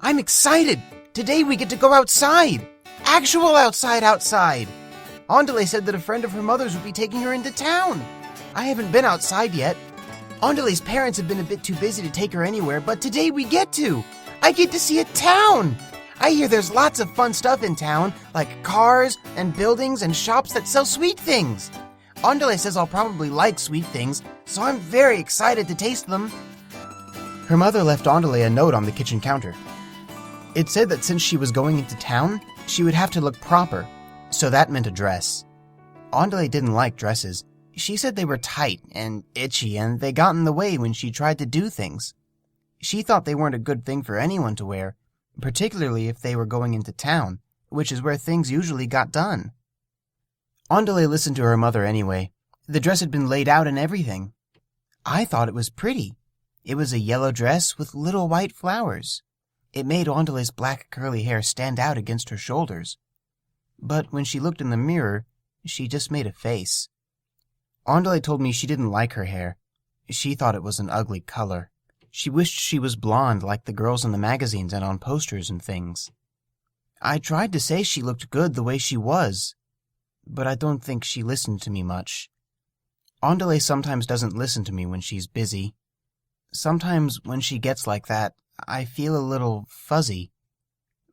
I'm excited! Today we get to go outside! Actual outside! Andale said that a friend of her mother's would be taking her into town. I haven't been outside yet. Andale's parents have been a bit too busy to take her anywhere, but today we get to! I get to see a town! I hear there's lots of fun stuff in town, like cars and buildings and shops that sell sweet things. Andale says I'll probably like sweet things, so I'm very excited to taste them. Her mother left Andale a note on the kitchen counter. It said that since she was going into town, she would have to look proper, so that meant a dress. Andale didn't like dresses. She said they were tight and itchy and they got in the way when she tried to do things. She thought they weren't a good thing for anyone to wear, particularly if they were going into town, which is where things usually got done. Andale listened to her mother anyway. The dress had been laid out and everything. I thought it was pretty. It was a yellow dress with little white flowers. It made Andale's black curly hair stand out against her shoulders. But when she looked in the mirror, she just made a face. Andale told me she didn't like her hair. She thought it was an ugly color. She wished she was blonde like the girls in the magazines and on posters and things. I tried to say she looked good the way she was, but I don't think she listened to me much. Andale sometimes doesn't listen to me when she's busy. Sometimes when she gets like that, I feel a little fuzzy.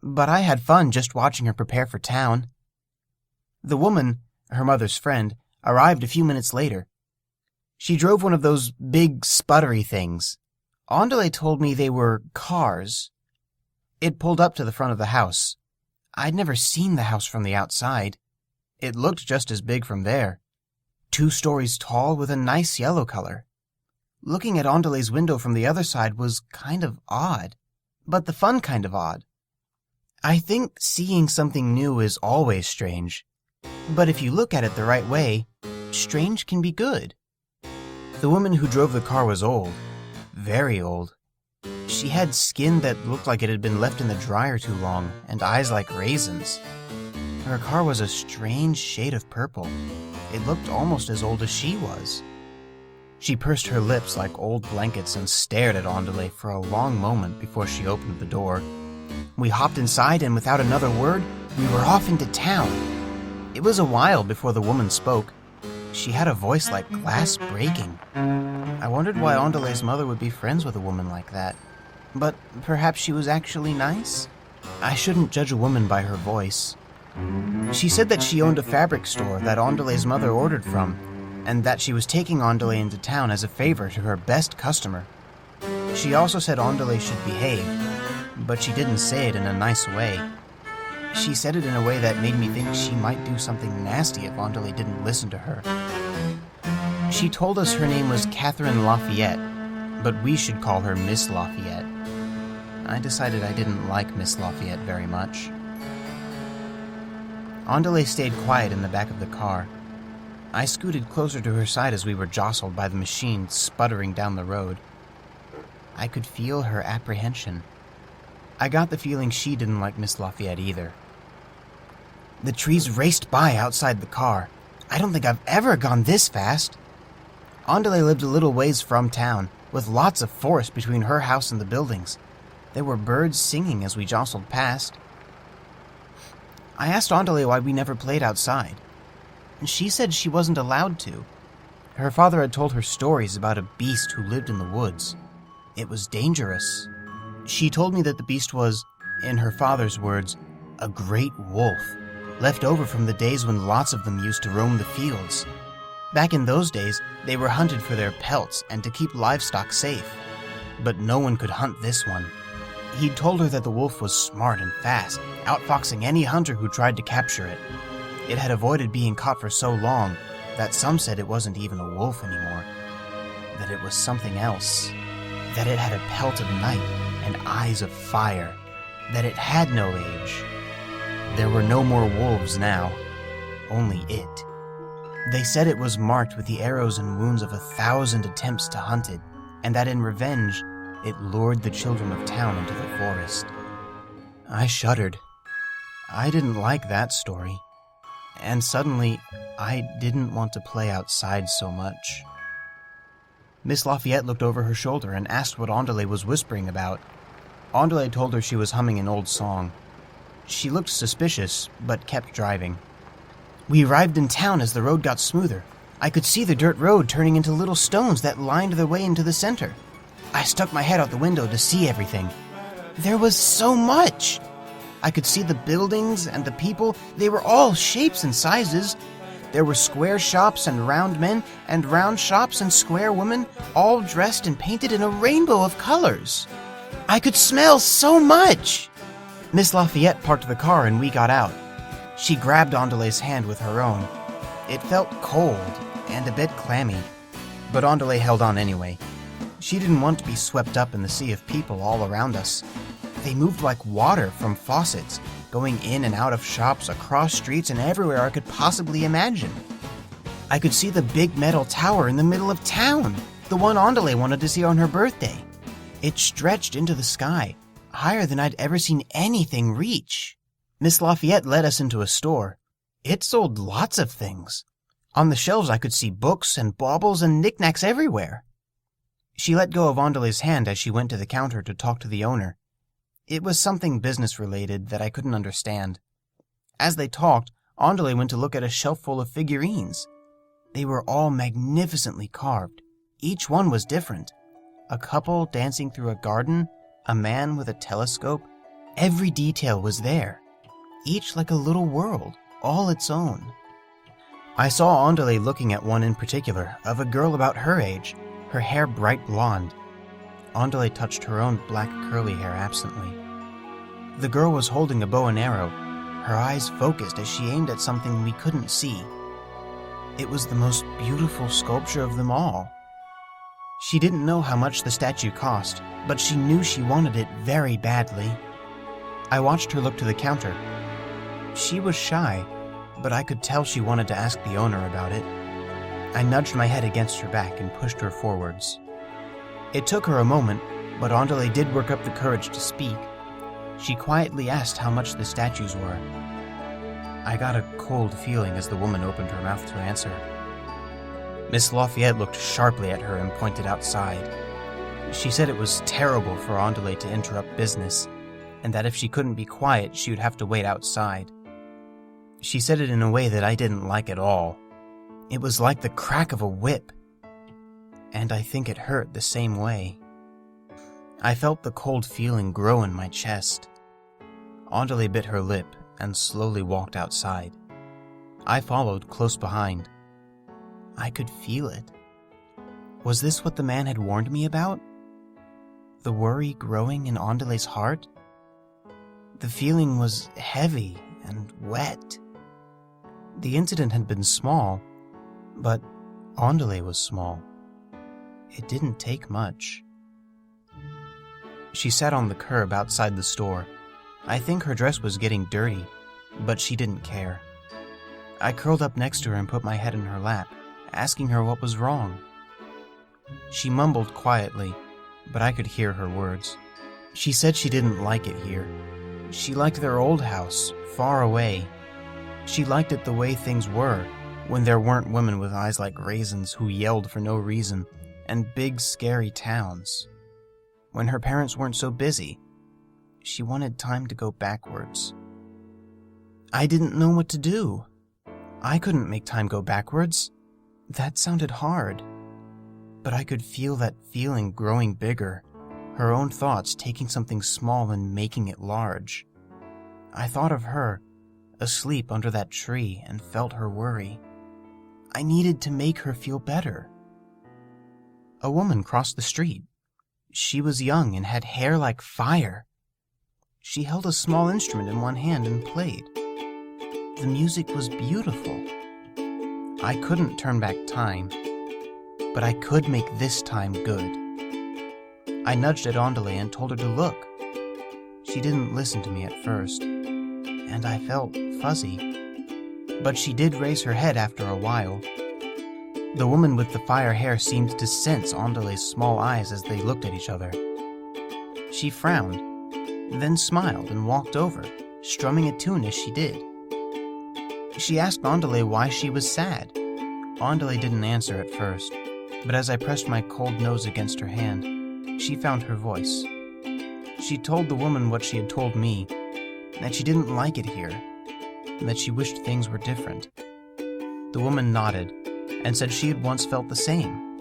But I had fun just watching her prepare for town. The woman, her mother's friend, arrived a few minutes later. She drove one of those big sputtery things. Andale told me they were cars. It pulled up to the front of the house. I'd never seen the house from the outside. It looked just as big from there. 2 stories tall with a nice yellow color. Looking at Andale's window from the other side was kind of odd, but the fun kind of odd. I think seeing something new is always strange, but if you look at it the right way, strange can be good. The woman who drove the car was old, very old. She had skin that looked like it had been left in the dryer too long, and eyes like raisins. Her car was a strange shade of purple. It looked almost as old as she was. She pursed her lips like old blankets and stared at Andale for a long moment before she opened the door. We hopped inside, and without another word, we were off into town. It was a while before the woman spoke. She had a voice like glass breaking. I wondered why Andale's mother would be friends with a woman like that. But perhaps she was actually nice? I shouldn't judge a woman by her voice. She said that she owned a fabric store that Andale's mother ordered from, and that she was taking Andale into town as a favor to her best customer. She also said Andale should behave, but she didn't say it in a nice way. She said it in a way that made me think she might do something nasty if Andale didn't listen to her. She told us her name was Catherine Lafayette, but we should call her Miss Lafayette. I decided I didn't like Miss Lafayette very much. Andale stayed quiet in the back of the car. I scooted closer to her side as we were jostled by the machine sputtering down the road. I could feel her apprehension. I got the feeling she didn't like Miss Lafayette either. The trees raced by outside the car. I don't think I've ever gone this fast. Andale lived a little ways from town, with lots of forest between her house and the buildings. There were birds singing as we jostled past. I asked Andale why we never played outside. She said she wasn't allowed to. Her father had told her stories about a beast who lived in the woods. It was dangerous. She told me that the beast was, in her father's words, a great wolf, left over from the days when lots of them used to roam the fields. Back in those days, they were hunted for their pelts and to keep livestock safe. But no one could hunt this one. He'd told her that the wolf was smart and fast, outfoxing any hunter who tried to capture it. It had avoided being caught for so long that some said it wasn't even a wolf anymore, that it was something else, that it had a pelt of night and eyes of fire, that it had no age. There were no more wolves now, only it. They said it was marked with the arrows and wounds of 1,000 attempts to hunt it, and that in revenge, it lured the children of town into the forest. I shuddered. I didn't like that story. And suddenly, I didn't want to play outside so much. Miss Lafayette looked over her shoulder and asked what Andale was whispering about. Andale told her she was humming an old song. She looked suspicious, but kept driving. We arrived in town as the road got smoother. I could see the dirt road turning into little stones that lined their way into the center. I stuck my head out the window to see everything. There was so much! I could see the buildings and the people. They were all shapes and sizes. There were square shops and round men, and round shops and square women, all dressed and painted in a rainbow of colors. I could smell so much! Miss Lafayette parked the car and we got out. She grabbed Andale's hand with her own. It felt cold and a bit clammy, but Andale held on anyway. She didn't want to be swept up in the sea of people all around us. They moved like water from faucets, going in and out of shops, across streets, and everywhere I could possibly imagine. I could see the big metal tower in the middle of town, the one Andale wanted to see on her birthday. It stretched into the sky, higher than I'd ever seen anything reach. Miss Lafayette led us into a store. It sold lots of things. On the shelves I could see books and baubles and knickknacks everywhere. She let go of Andale's hand as she went to the counter to talk to the owner. It was something business-related that I couldn't understand. As they talked, Andale went to look at a shelf full of figurines. They were all magnificently carved. Each one was different. A couple dancing through a garden, a man with a telescope. Every detail was there, each like a little world, all its own. I saw Andale looking at one in particular, of a girl about her age, her hair bright blonde. Andale touched her own black curly hair absently. The girl was holding a bow and arrow, her eyes focused as she aimed at something we couldn't see. It was the most beautiful sculpture of them all. She didn't know how much the statue cost, but she knew she wanted it very badly. I watched her look to the counter. She was shy, but I could tell she wanted to ask the owner about it. I nudged my head against her back and pushed her forwards. It took her a moment, but Andale did work up the courage to speak. She quietly asked how much the statues were. I got a cold feeling as the woman opened her mouth to answer. Miss Lafayette looked sharply at her and pointed outside. She said it was terrible for Andale to interrupt business, and that if she couldn't be quiet, she would have to wait outside. She said it in a way that I didn't like at all. It was like the crack of a whip, and I think it hurt the same way. I felt the cold feeling grow in my chest. Andale bit her lip and slowly walked outside. I followed close behind. I could feel it. Was this what the man had warned me about? The worry growing in Andale's heart? The feeling was heavy and wet. The incident had been small, but Andale was small. It didn't take much. She sat on the curb outside the store. I think her dress was getting dirty, but she didn't care. I curled up next to her and put my head in her lap, asking her what was wrong. She mumbled quietly, but I could hear her words. She said she didn't like it here. She liked their old house, far away. She liked it the way things were, when there weren't women with eyes like raisins who yelled for no reason, and big, scary towns. When her parents weren't so busy, she wanted time to go backwards. I didn't know what to do. I couldn't make time go backwards. That sounded hard. But I could feel that feeling growing bigger, her own thoughts taking something small and making it large. I thought of her, asleep under that tree, and felt her worry. I needed to make her feel better. A woman crossed the street. She was young and had hair like fire. She held a small instrument in one hand and played. The music was beautiful. I couldn't turn back time, but I could make this time good. I nudged at Andale and told her to look. She didn't listen to me at first, and I felt fuzzy. But she did raise her head after a while. The woman with the fire hair seemed to sense Andale's small eyes as they looked at each other. She frowned, then smiled and walked over, strumming a tune as she did. She asked Andale why she was sad. Andale didn't answer at first, but as I pressed my cold nose against her hand, she found her voice. She told the woman what she had told me, that she didn't like it here, and that she wished things were different. The woman nodded and said she had once felt the same.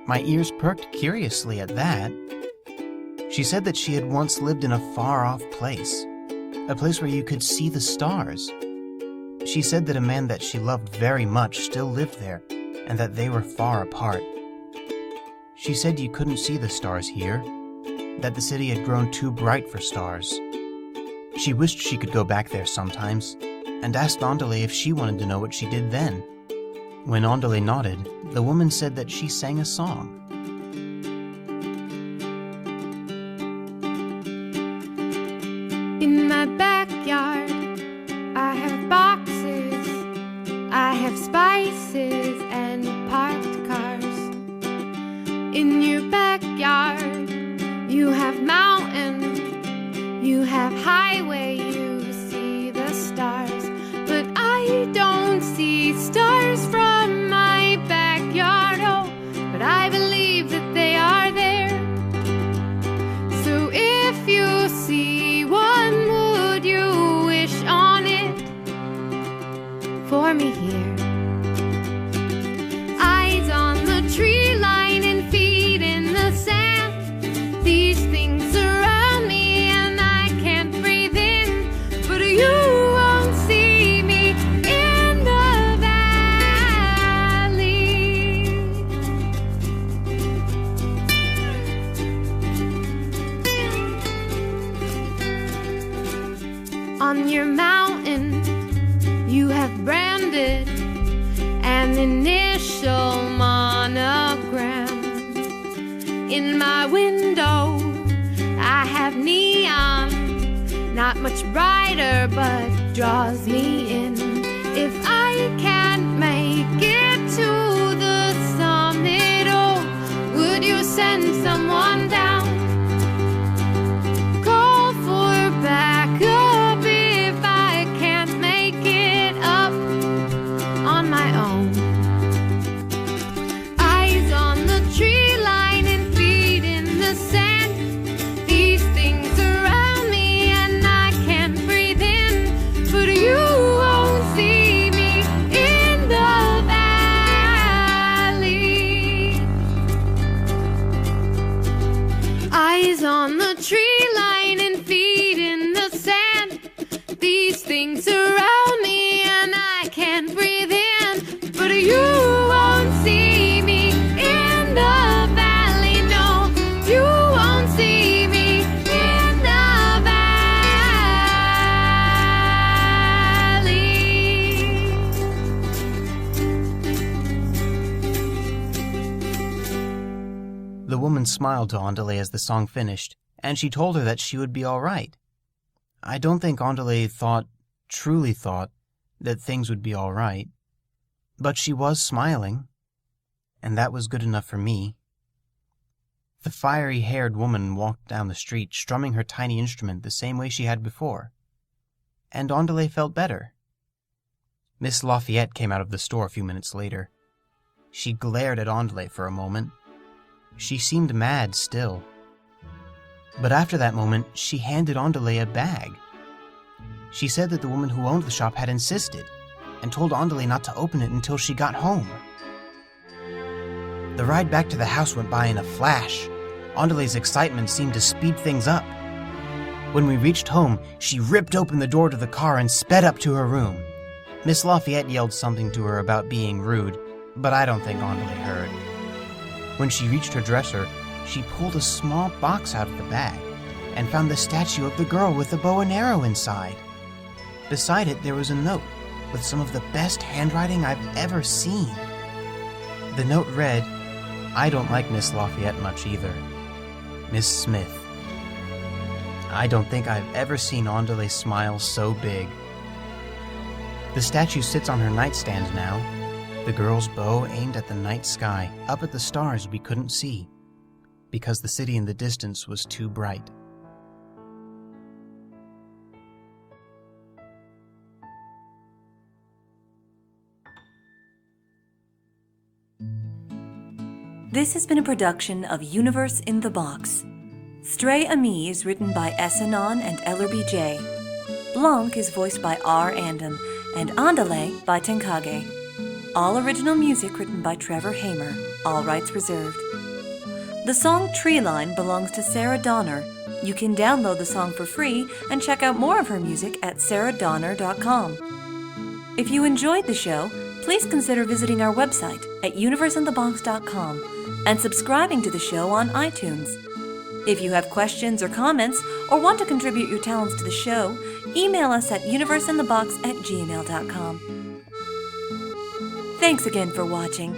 My ears perked curiously at that. She said that she had once lived in a far-off place, a place where you could see the stars. She said that a man that she loved very much still lived there, and that they were far apart. She said you couldn't see the stars here, that the city had grown too bright for stars. She wished she could go back there sometimes, and asked Andale if she wanted to know what she did then. When Andale nodded, the woman said that she sang a song. In my backyard, I have boxes, I have spices and parked cars. In your backyard, you have mountain, you have highway, you see the stars. But I don't see stars from my backyard, oh, but I believe that they are there. So if you see one, would you wish on it for me here? Eyes on the tree line and feet in the sand. These things surround me and I can't breathe in, but you won't see me in the valley. On your mountain, you have branded an initial monogram. In my window, I have neon, not much brighter, but draws me in. If I can't make it to the summit, oh, would you send someone down? Call for backup if I can't make it up on my own. Eyes on the tree line and feet in the sand. These things surround me and I can't breathe in, but you won't see me in the valley. Eyes on the tree line and feet in the sand. These things surround me and I can't breathe in, but you won't see me in the valley. No, you won't see me in the valley. The woman smiled to Andale as the song finished, and she told her that she would be all right. I don't think Andale truly thought, that things would be all right, but she was smiling, and that was good enough for me. The fiery-haired woman walked down the street, strumming her tiny instrument the same way she had before, and Andale felt better. Miss Lafayette came out of the store a few minutes later. She glared at Andale for a moment. She seemed mad still. But after that moment, she handed Andale a bag. She said that the woman who owned the shop had insisted, and told Andale not to open it until she got home. The ride back to the house went by in a flash. Andale's excitement seemed to speed things up. When we reached home, she ripped open the door to the car and sped up to her room. Miss Lafayette yelled something to her about being rude, but I don't think Andale heard. When she reached her dresser, she pulled a small box out of the bag and found the statue of the girl with the bow and arrow inside. Beside it, there was a note with some of the best handwriting I've ever seen. The note read, "I don't like Miss Lafayette much either. Miss Smith." I don't think I've ever seen Andale smile so big. The statue sits on her nightstand now, the girl's bow aimed at the night sky, up at the stars we couldn't see, because the city in the distance was too bright. This has been a production of Universe in the Box. Stray Ami is written by Essanon and Ellerby J. Blanc is voiced by R. Andam, and Andale by Tenkage. All original music written by Trevor Hamer, all rights reserved. The song Treeline belongs to Sarah Donner. You can download the song for free and check out more of her music at sarahdonner.com. If you enjoyed the show, please consider visiting our website at universeinthebox.com and subscribing to the show on iTunes. If you have questions or comments or want to contribute your talents to the show, email us at universeinthebox@gmail.com. Thanks again for watching.